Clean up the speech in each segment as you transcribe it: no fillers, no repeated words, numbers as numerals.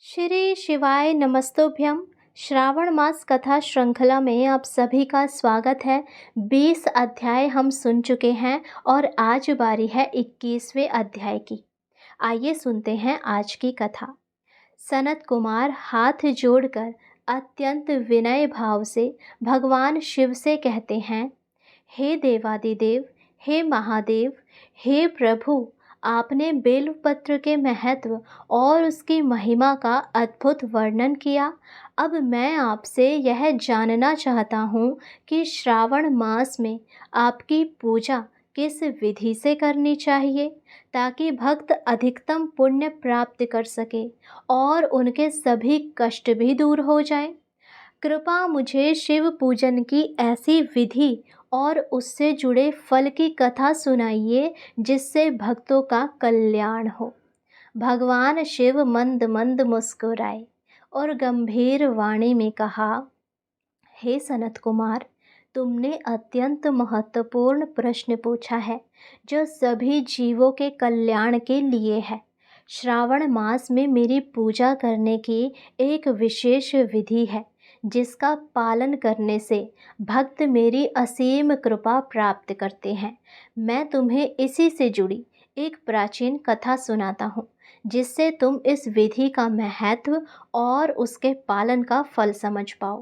श्री शिवाय नमस्तोभ्यम। श्रावण मास कथा श्रृंखला में आप सभी का स्वागत है। 20 अध्याय हम सुन चुके हैं और आज बारी है 21वें अध्याय की। आइए सुनते हैं आज की कथा। सनत कुमार हाथ जोड़कर अत्यंत विनय भाव से भगवान शिव से कहते हैं, हे देवादिदेव, हे महादेव, हे प्रभु, आपने बेलपत्र के महत्व और उसकी महिमा का अद्भुत वर्णन किया। अब मैं आपसे यह जानना चाहता हूँ कि श्रावण मास में आपकी पूजा किस विधि से करनी चाहिए ताकि भक्त अधिकतम पुण्य प्राप्त कर सके और उनके सभी कष्ट भी दूर हो जाएं। कृपा मुझे शिव पूजन की ऐसी विधि और उससे जुड़े फल की कथा सुनाइए जिससे भक्तों का कल्याण हो। भगवान शिव मंद मंद मुस्कुराए और गंभीर वाणी में कहा, हे सनत कुमार, तुमने अत्यंत महत्वपूर्ण प्रश्न पूछा है जो सभी जीवों के कल्याण के लिए है। श्रावण मास में मेरी पूजा करने की एक विशेष विधि है जिसका पालन करने से भक्त मेरी असीम कृपा प्राप्त करते हैं। मैं तुम्हें इसी से जुड़ी एक प्राचीन कथा सुनाता हूँ जिससे तुम इस विधि का महत्व और उसके पालन का फल समझ पाओ।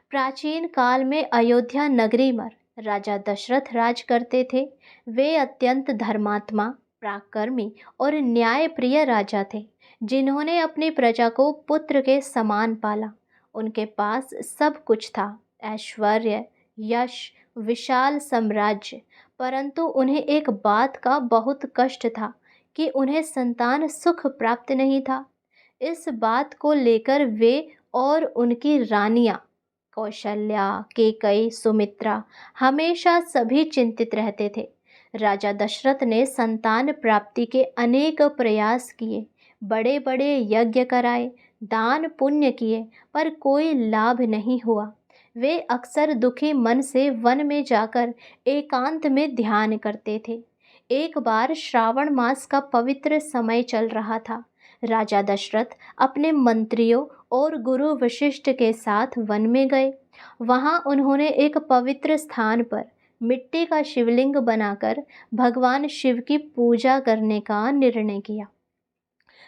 प्राचीन काल में अयोध्या नगरी पर राजा दशरथ राज करते थे। वे अत्यंत धर्मात्मा, पराक्रमी और न्यायप्रिय राजा थे जिन्होंने अपनी प्रजा को पुत्र के समान पाला। उनके पास सब कुछ था, ऐश्वर्य, यश, विशाल साम्राज्य, परंतु उन्हें एक बात का बहुत कष्ट था कि उन्हें संतान सुख प्राप्त नहीं था। इस बात को लेकर वे और उनकी रानियां कौशल्या, केकई, सुमित्रा हमेशा सभी चिंतित रहते थे। राजा दशरथ ने संतान प्राप्ति के अनेक प्रयास किए, बड़े बड़े यज्ञ कराए, दान पुण्य किए, पर कोई लाभ नहीं हुआ। वे अक्सर दुखी मन से वन में जाकर एकांत में ध्यान करते थे। एक बार श्रावण मास का पवित्र समय चल रहा था। राजा दशरथ अपने मंत्रियों और गुरु वशिष्ठ के साथ वन में गए। वहां उन्होंने एक पवित्र स्थान पर मिट्टी का शिवलिंग बनाकर भगवान शिव की पूजा करने का निर्णय किया।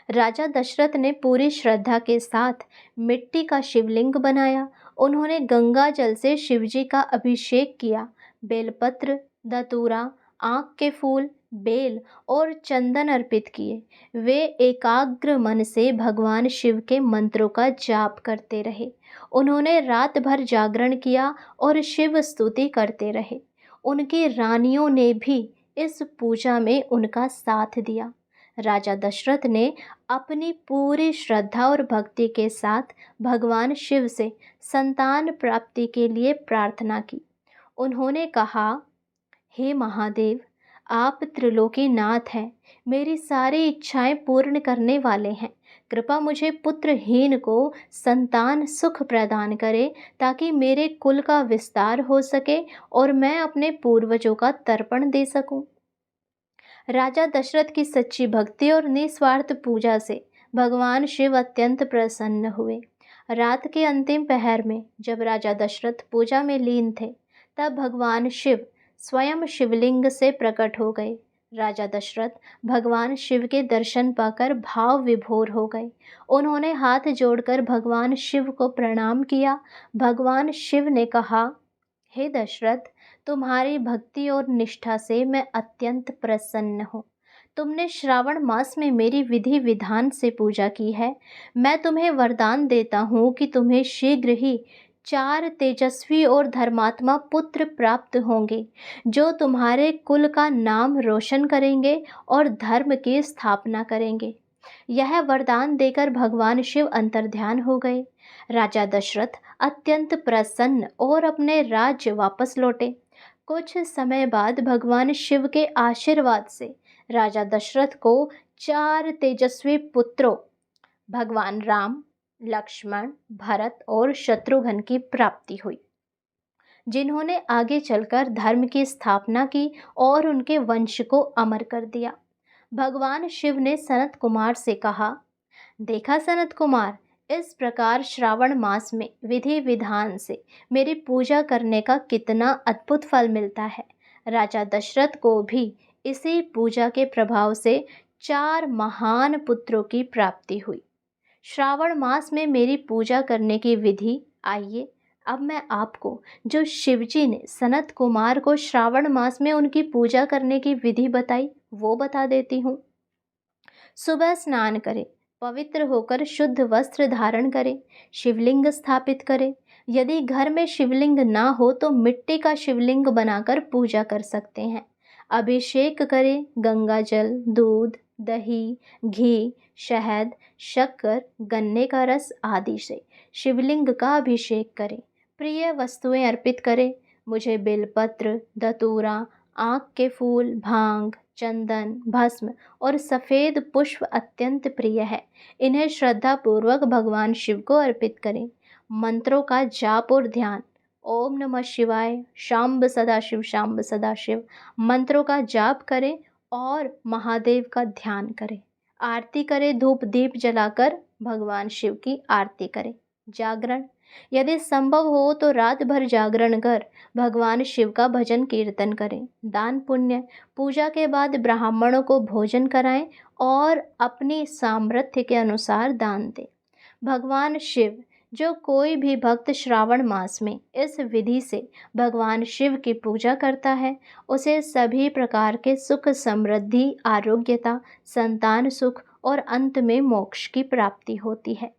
राजा दशरथ ने पूरी श्रद्धा के साथ मिट्टी का शिवलिंग बनाया। उन्होंने गंगा जल से शिवजी का अभिषेक किया। बेलपत्र, धतूरा, आँख के फूल, बेल और चंदन अर्पित किए। वे एकाग्र मन से भगवान शिव के मंत्रों का जाप करते रहे। उन्होंने रात भर जागरण किया और शिव स्तुति करते रहे। उनकी रानियों ने भी इस पूजा में उनका साथ दिया। राजा दशरथ ने अपनी पूरी श्रद्धा और भक्ति के साथ भगवान शिव से संतान प्राप्ति के लिए प्रार्थना की। उन्होंने कहा, हे महादेव, आप त्रिलोकीनाथ हैं, मेरी सारी इच्छाएं पूर्ण करने वाले हैं। कृपा मुझे पुत्रहीन को संतान सुख प्रदान करे ताकि मेरे कुल का विस्तार हो सके और मैं अपने पूर्वजों का तर्पण दे सकूं। राजा दशरथ की सच्ची भक्ति और निस्वार्थ पूजा से भगवान शिव अत्यंत प्रसन्न हुए। रात के अंतिम पहर में जब राजा दशरथ पूजा में लीन थे, तब भगवान शिव स्वयं शिवलिंग से प्रकट हो गए। राजा दशरथ भगवान शिव के दर्शन पाकर भाव विभोर हो गए। उन्होंने हाथ जोड़कर भगवान शिव को प्रणाम किया। भगवान शिव ने कहा, हे दशरथ, तुम्हारी भक्ति और निष्ठा से मैं अत्यंत प्रसन्न हूँ। तुमने श्रावण मास में मेरी विधि विधान से पूजा की है। मैं तुम्हें वरदान देता हूँ कि तुम्हें शीघ्र ही 4 तेजस्वी और धर्मात्मा पुत्र प्राप्त होंगे जो तुम्हारे कुल का नाम रोशन करेंगे और धर्म की स्थापना करेंगे। यह वरदान देकर भगवान शिव अंतर्ध्यान हो गए। राजा दशरथ अत्यंत प्रसन्न और अपने राज्य वापस लौटे। कुछ समय बाद भगवान शिव के आशीर्वाद से राजा दशरथ को 4 तेजस्वी पुत्रों भगवान राम, लक्ष्मण, भरत और शत्रुघ्न की प्राप्ति हुई, जिन्होंने आगे चलकर धर्म की स्थापना की और उनके वंश को अमर कर दिया। भगवान शिव ने सनत कुमार से कहा, देखा सनत कुमार, इस प्रकार श्रावण मास में विधि विधान से मेरी पूजा करने का कितना अद्भुत फल मिलता है। राजा दशरथ को भी इसी पूजा के प्रभाव से 4 महान पुत्रों की प्राप्ति हुई। श्रावण मास में मेरी पूजा करने की विधि, आइए अब मैं आपको जो शिवजी ने सनत कुमार को श्रावण मास में उनकी पूजा करने की विधि बताई वो बता देती हूँ। सुबह स्नान करें, पवित्र होकर शुद्ध वस्त्र धारण करें, शिवलिंग स्थापित करें। यदि घर में शिवलिंग ना हो तो मिट्टी का शिवलिंग बनाकर पूजा कर सकते हैं। अभिषेक करें गंगा जल, दूध, दही, घी, शहद, शक्कर, गन्ने का रस आदि से शिवलिंग का अभिषेक करें। प्रिय वस्तुएं अर्पित करें। मुझे बेलपत्र, धतूरा, आँख के फूल, भांग, चंदन, भस्म और सफ़ेद पुष्प अत्यंत प्रिय है। इन्हें श्रद्धापूर्वक भगवान शिव को अर्पित करें। मंत्रों का जाप और ध्यान, ओम नमः शिवाय, शांब सदाशिव, शांब सदाशिव मंत्रों का जाप करें और महादेव का ध्यान करें। आरती करें, धूप दीप जलाकर भगवान शिव की आरती करें। जागरण, यदि संभव हो तो रात भर जागरण कर भगवान शिव का भजन कीर्तन करें। दान पुण्य, पूजा के बाद ब्राह्मणों को भोजन कराएं और अपनी सामर्थ्य के अनुसार दान दें। भगवान शिव, जो कोई भी भक्त श्रावण मास में इस विधि से भगवान शिव की पूजा करता है उसे सभी प्रकार के सुख, समृद्धि, आरोग्यता, संतान सुख और अंत में मोक्ष की प्राप्ति होती है।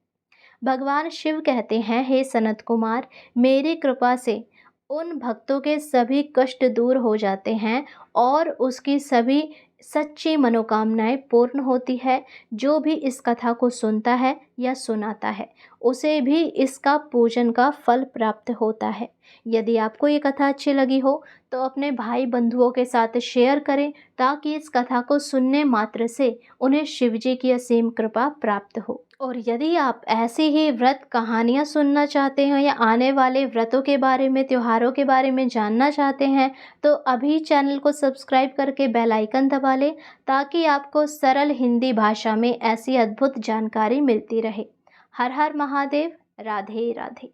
भगवान शिव कहते हैं, हे सनत कुमार, मेरी कृपा से उन भक्तों के सभी कष्ट दूर हो जाते हैं और उसकी सभी सच्ची मनोकामनाएं पूर्ण होती है। जो भी इस कथा को सुनता है या सुनाता है उसे भी इसका पूजन का फल प्राप्त होता है। यदि आपको ये कथा अच्छी लगी हो तो अपने भाई बंधुओं के साथ शेयर करें ताकि इस कथा को सुनने मात्र से उन्हें शिवजी की असीम कृपा प्राप्त हो। और यदि आप ऐसी ही व्रत कहानियाँ सुनना चाहते हैं या आने वाले व्रतों के बारे में, त्योहारों के बारे में जानना चाहते हैं तो अभी चैनल को सब्सक्राइब करके बेल आइकन दबा लें ताकि आपको सरल हिंदी भाषा में ऐसी अद्भुत जानकारी मिलती रहे। हर हर महादेव। राधे राधे।